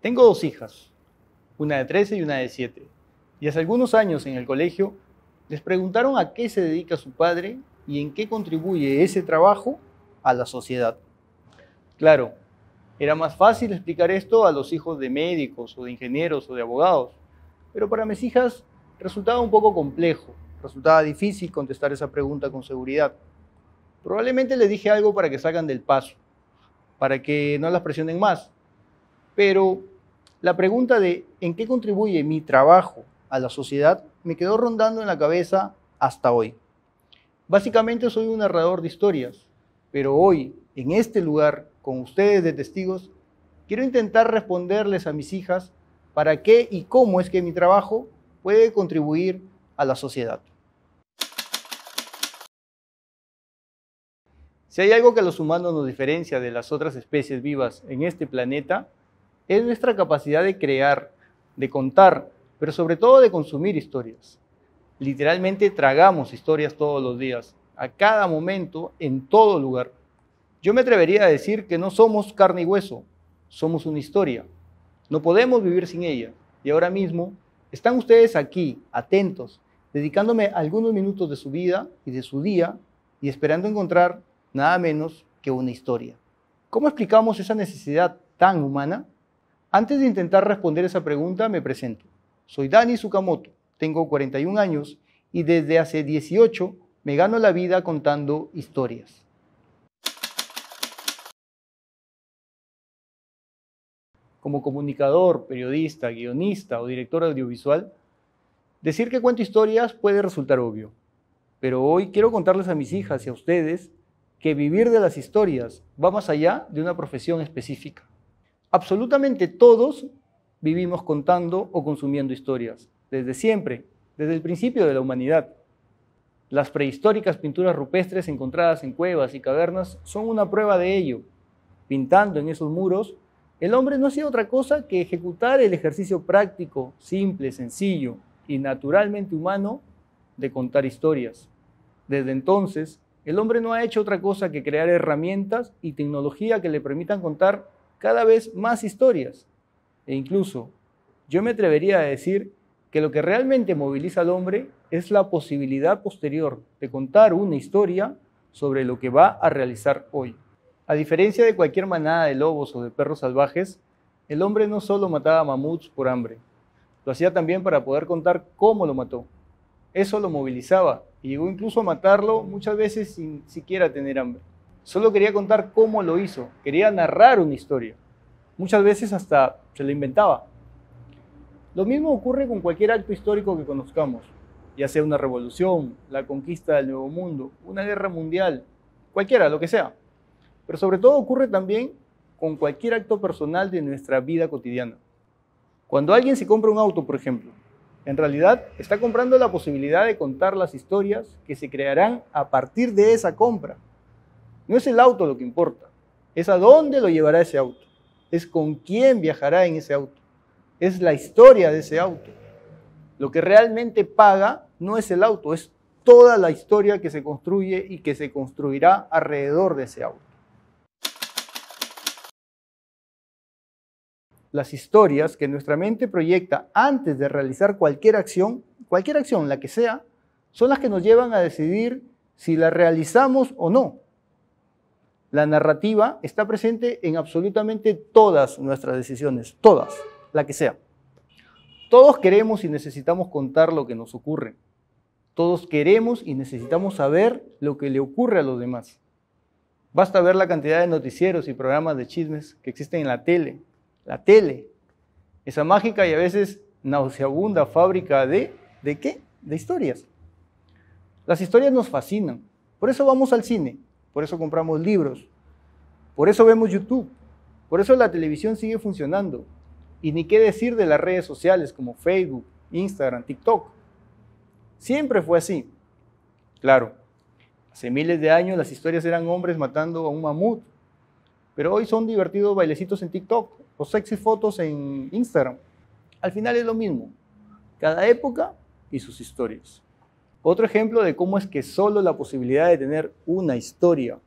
Tengo dos hijas, una de 13 y una de 7. Y hace algunos años en el colegio les preguntaron a qué se dedica su padre y en qué contribuye ese trabajo a la sociedad. Claro, era más fácil explicar esto a los hijos de médicos o de ingenieros o de abogados, pero para mis hijas resultaba un poco complejo, resultaba difícil contestar esa pregunta con seguridad. Probablemente les dije algo para que salgan del paso, para que no las presionen más, pero la pregunta de ¿en qué contribuye mi trabajo a la sociedad? Me quedó rondando en la cabeza hasta hoy. Básicamente soy un narrador de historias, pero hoy, en este lugar, con ustedes de testigos, quiero intentar responderles a mis hijas para qué y cómo es que mi trabajo puede contribuir a la sociedad. Si hay algo que a los humanos nos diferencia de las otras especies vivas en este planeta, es nuestra capacidad de crear, de contar, pero sobre todo de consumir historias. Literalmente tragamos historias todos los días, a cada momento, en todo lugar. Yo me atrevería a decir que no somos carne y hueso, somos una historia. No podemos vivir sin ella. Y ahora mismo están ustedes aquí, atentos, dedicándome algunos minutos de su vida y de su día y esperando encontrar nada menos que una historia. ¿Cómo explicamos esa necesidad tan humana? Antes de intentar responder esa pregunta, me presento. Soy Dani Tsukamoto, tengo 41 años y desde hace 18 me gano la vida contando historias. Como comunicador, periodista, guionista o director audiovisual, decir que cuento historias puede resultar obvio. Pero hoy quiero contarles a mis hijas y a ustedes que vivir de las historias va más allá de una profesión específica. Absolutamente todos vivimos contando o consumiendo historias, desde siempre, desde el principio de la humanidad. Las prehistóricas pinturas rupestres encontradas en cuevas y cavernas son una prueba de ello. Pintando en esos muros, el hombre no hacía otra cosa que ejecutar el ejercicio práctico, simple, sencillo y naturalmente humano de contar historias. Desde entonces, el hombre no ha hecho otra cosa que crear herramientas y tecnología que le permitan contar cada vez más historias. E incluso, yo me atrevería a decir que lo que realmente moviliza al hombre es la posibilidad posterior de contar una historia sobre lo que va a realizar hoy. A diferencia de cualquier manada de lobos o de perros salvajes, el hombre no solo mataba mamuts por hambre, lo hacía también para poder contar cómo lo mató. Eso lo movilizaba y llegó incluso a matarlo muchas veces sin siquiera tener hambre. Solo quería contar cómo lo hizo, quería narrar una historia. Muchas veces hasta se la inventaba. Lo mismo ocurre con cualquier acto histórico que conozcamos, ya sea una revolución, la conquista del Nuevo Mundo, una guerra mundial, cualquiera, lo que sea. Pero sobre todo ocurre también con cualquier acto personal de nuestra vida cotidiana. Cuando alguien se compra un auto, por ejemplo, en realidad está comprando la posibilidad de contar las historias que se crearán a partir de esa compra. No es el auto lo que importa, es a dónde lo llevará ese auto, es con quién viajará en ese auto, es la historia de ese auto. Lo que realmente paga no es el auto, es toda la historia que se construye y que se construirá alrededor de ese auto. Las historias que nuestra mente proyecta antes de realizar cualquier acción, la que sea, son las que nos llevan a decidir si la realizamos o no. La narrativa está presente en absolutamente todas nuestras decisiones, todas, la que sea. Todos queremos y necesitamos contar lo que nos ocurre. Todos queremos y necesitamos saber lo que le ocurre a los demás. Basta ver la cantidad de noticieros y programas de chismes que existen en la tele. La tele, esa mágica y a veces nauseabunda fábrica ¿de qué? De historias. Las historias nos fascinan, por eso vamos al cine, por eso compramos libros, por eso vemos YouTube, por eso la televisión sigue funcionando. Y ni qué decir de las redes sociales como Facebook, Instagram, TikTok. Siempre fue así. Claro, hace miles de años las historias eran hombres matando a un mamut, pero hoy son divertidos bailecitos en TikTok o sexy fotos en Instagram. Al final es lo mismo, cada época y sus historias. Otro ejemplo de cómo es que solo la posibilidad de tener una historia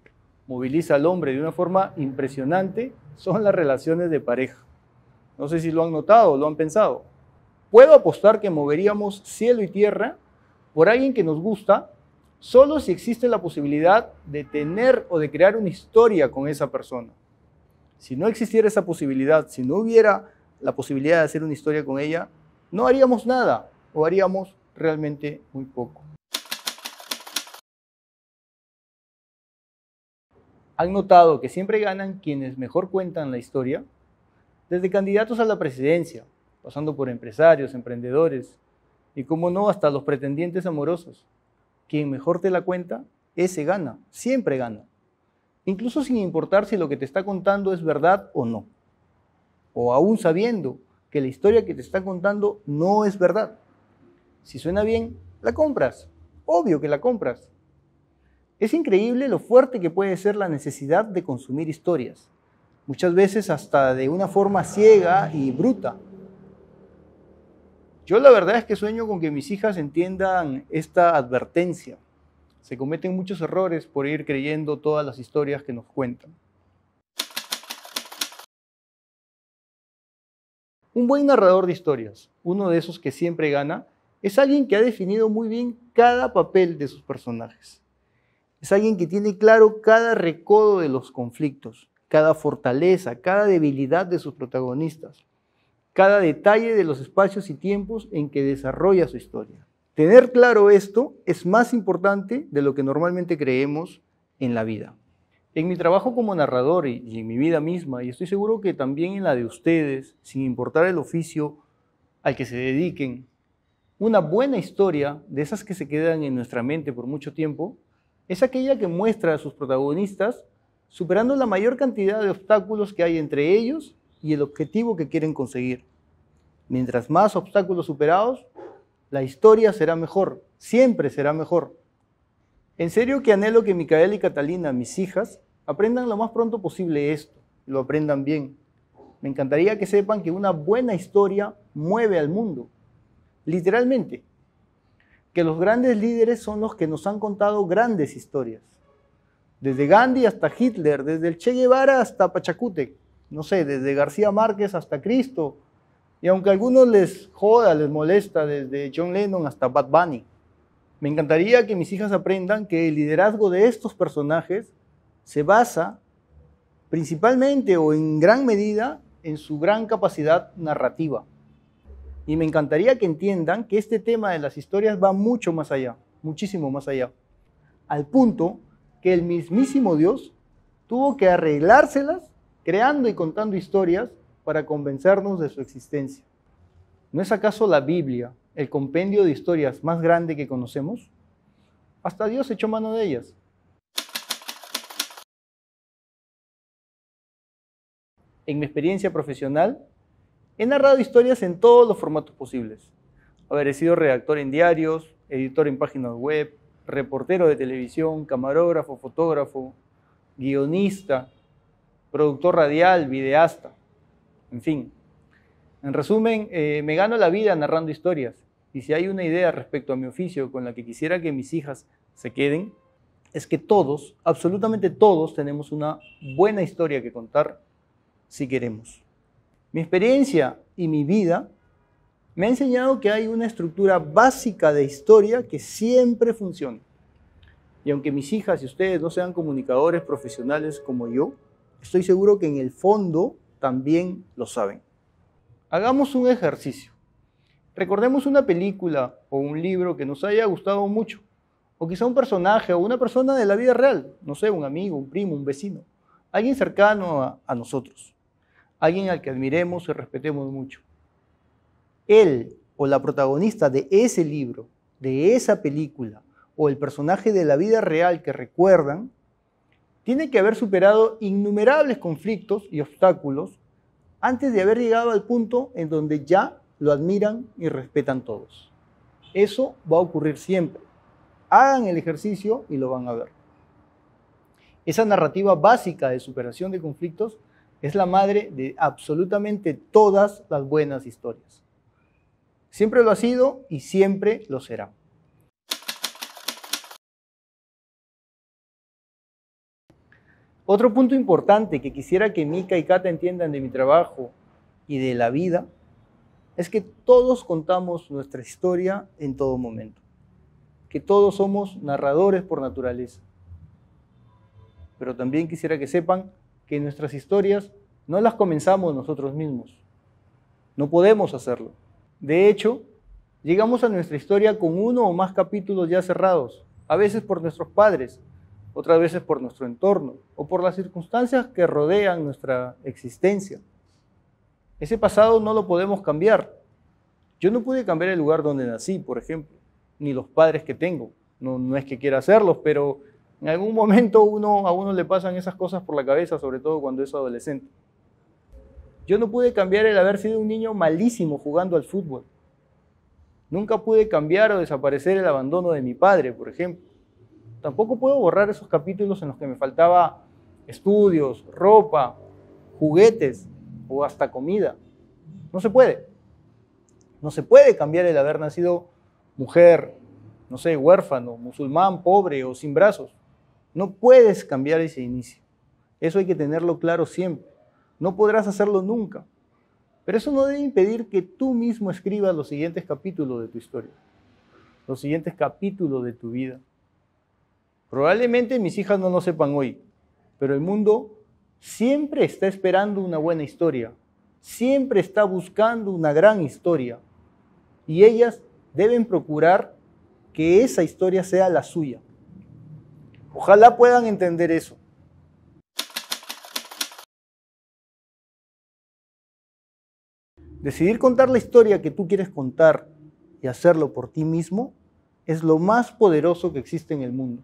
moviliza al hombre de una forma impresionante son las relaciones de pareja. No sé si lo han notado o lo han pensado. Puedo apostar que moveríamos cielo y tierra por alguien que nos gusta solo si existe la posibilidad de tener o de crear una historia con esa persona. Si no existiera esa posibilidad, si no hubiera la posibilidad de hacer una historia con ella, no haríamos nada o haríamos realmente muy poco. ¿Han notado que siempre ganan quienes mejor cuentan la historia? Desde candidatos a la presidencia, pasando por empresarios, emprendedores y, como no, hasta los pretendientes amorosos. Quien mejor te la cuenta, ese gana, siempre gana. Incluso sin importar si lo que te está contando es verdad o no. O aún sabiendo que la historia que te está contando no es verdad. Si suena bien, la compras. Obvio que la compras. Es increíble lo fuerte que puede ser la necesidad de consumir historias, muchas veces hasta de una forma ciega y bruta. Yo la verdad es que sueño con que mis hijas entiendan esta advertencia. Se cometen muchos errores por ir creyendo todas las historias que nos cuentan. Un buen narrador de historias, uno de esos que siempre gana, es alguien que ha definido muy bien cada papel de sus personajes. Es alguien que tiene claro cada recodo de los conflictos, cada fortaleza, cada debilidad de sus protagonistas, cada detalle de los espacios y tiempos en que desarrolla su historia. Tener claro esto es más importante de lo que normalmente creemos en la vida. En mi trabajo como narrador y en mi vida misma, y estoy seguro que también en la de ustedes, sin importar el oficio al que se dediquen, una buena historia, de esas que se quedan en nuestra mente por mucho tiempo, es aquella que muestra a sus protagonistas superando la mayor cantidad de obstáculos que hay entre ellos y el objetivo que quieren conseguir. Mientras más obstáculos superados, la historia será mejor, siempre será mejor. En serio que anhelo que Micaela y Catalina, mis hijas, aprendan lo más pronto posible esto, lo aprendan bien. Me encantaría que sepan que una buena historia mueve al mundo, literalmente. Que los grandes líderes son los que nos han contado grandes historias. Desde Gandhi hasta Hitler, desde el Che Guevara hasta Pachacútec, no sé, desde García Márquez hasta Cristo. Y aunque a algunos les joda, les molesta, desde John Lennon hasta Bad Bunny. Me encantaría que mis hijas aprendan que el liderazgo de estos personajes se basa principalmente o en gran medida en su gran capacidad narrativa. Y me encantaría que entiendan que este tema de las historias va mucho más allá, muchísimo más allá, al punto que el mismísimo Dios tuvo que arreglárselas creando y contando historias para convencernos de su existencia. ¿No es acaso la Biblia el compendio de historias más grande que conocemos? Hasta Dios echó mano de ellas. En mi experiencia profesional, he narrado historias en todos los formatos posibles. He sido redactor en diarios, editor en páginas web, reportero de televisión, camarógrafo, fotógrafo, guionista, productor radial, videasta, en fin. En resumen, me gano la vida narrando historias. Y si hay una idea respecto a mi oficio con la que quisiera que mis hijas se queden, es que todos, absolutamente todos, tenemos una buena historia que contar si queremos. Mi experiencia y mi vida me ha enseñado que hay una estructura básica de historia que siempre funciona. Y aunque mis hijas y ustedes no sean comunicadores profesionales como yo, estoy seguro que en el fondo también lo saben. Hagamos un ejercicio. Recordemos una película o un libro que nos haya gustado mucho, o quizá un personaje o una persona de la vida real, no sé, un amigo, un primo, un vecino, alguien cercano a nosotros, alguien al que admiremos y respetemos mucho. Él o la protagonista de ese libro, de esa película, o el personaje de la vida real que recuerdan, tiene que haber superado innumerables conflictos y obstáculos antes de haber llegado al punto en donde ya lo admiran y respetan todos. Eso va a ocurrir siempre. Hagan el ejercicio y lo van a ver. Esa narrativa básica de superación de conflictos es la madre de absolutamente todas las buenas historias. Siempre lo ha sido y siempre lo será. Otro punto importante que quisiera que Mica y Cata entiendan de mi trabajo y de la vida es que todos contamos nuestra historia en todo momento, que todos somos narradores por naturaleza. Pero también quisiera que sepan que nuestras historias no las comenzamos nosotros mismos. No podemos hacerlo. De hecho, llegamos a nuestra historia con uno o más capítulos ya cerrados, a veces por nuestros padres, otras veces por nuestro entorno o por las circunstancias que rodean nuestra existencia. Ese pasado no lo podemos cambiar. Yo no pude cambiar el lugar donde nací, por ejemplo, ni los padres que tengo. No es que quiera hacerlos, pero en algún momento a uno le pasan esas cosas por la cabeza, sobre todo cuando es adolescente. Yo no pude cambiar el haber sido un niño malísimo jugando al fútbol. Nunca pude cambiar o desaparecer el abandono de mi padre, por ejemplo. Tampoco puedo borrar esos capítulos en los que me faltaba estudios, ropa, juguetes o hasta comida. No se puede. No se puede cambiar el haber nacido mujer, no sé, huérfano, musulmán, pobre o sin brazos. No puedes cambiar ese inicio. Eso hay que tenerlo claro siempre. No podrás hacerlo nunca. Pero eso no debe impedir que tú mismo escribas los siguientes capítulos de tu historia, los siguientes capítulos de tu vida. Probablemente mis hijas no lo sepan hoy, pero el mundo siempre está esperando una buena historia, siempre está buscando una gran historia, y ellas deben procurar que esa historia sea la suya. Ojalá puedan entender eso. Decidir contar la historia que tú quieres contar y hacerlo por ti mismo es lo más poderoso que existe en el mundo.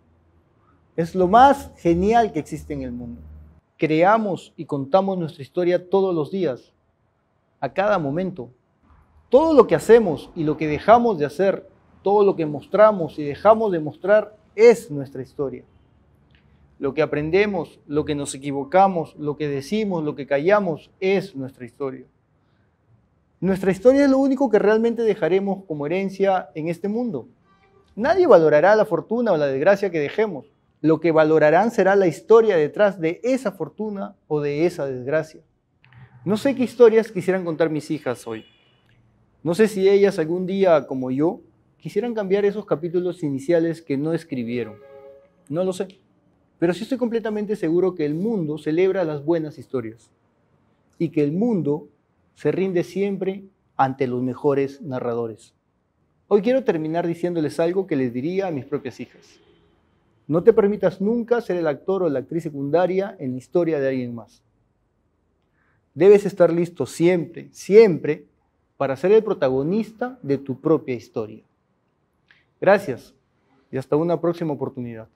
Es lo más genial que existe en el mundo. Creamos y contamos nuestra historia todos los días, a cada momento. Todo lo que hacemos y lo que dejamos de hacer, todo lo que mostramos y dejamos de mostrar es nuestra historia. Lo que aprendemos, lo que nos equivocamos, lo que decimos, lo que callamos es nuestra historia. Nuestra historia es lo único que realmente dejaremos como herencia en este mundo. Nadie valorará la fortuna o la desgracia que dejemos. Lo que valorarán será la historia detrás de esa fortuna o de esa desgracia. No sé qué historias quisieran contar mis hijas hoy. No sé si ellas algún día, como yo, quisieran cambiar esos capítulos iniciales que no escribieron. No lo sé. Pero sí estoy completamente seguro que el mundo celebra las buenas historias y que el mundo se rinde siempre ante los mejores narradores. Hoy quiero terminar diciéndoles algo que les diría a mis propias hijas. No te permitas nunca ser el actor o la actriz secundaria en la historia de alguien más. Debes estar listo siempre, siempre, para ser el protagonista de tu propia historia. Gracias y hasta una próxima oportunidad.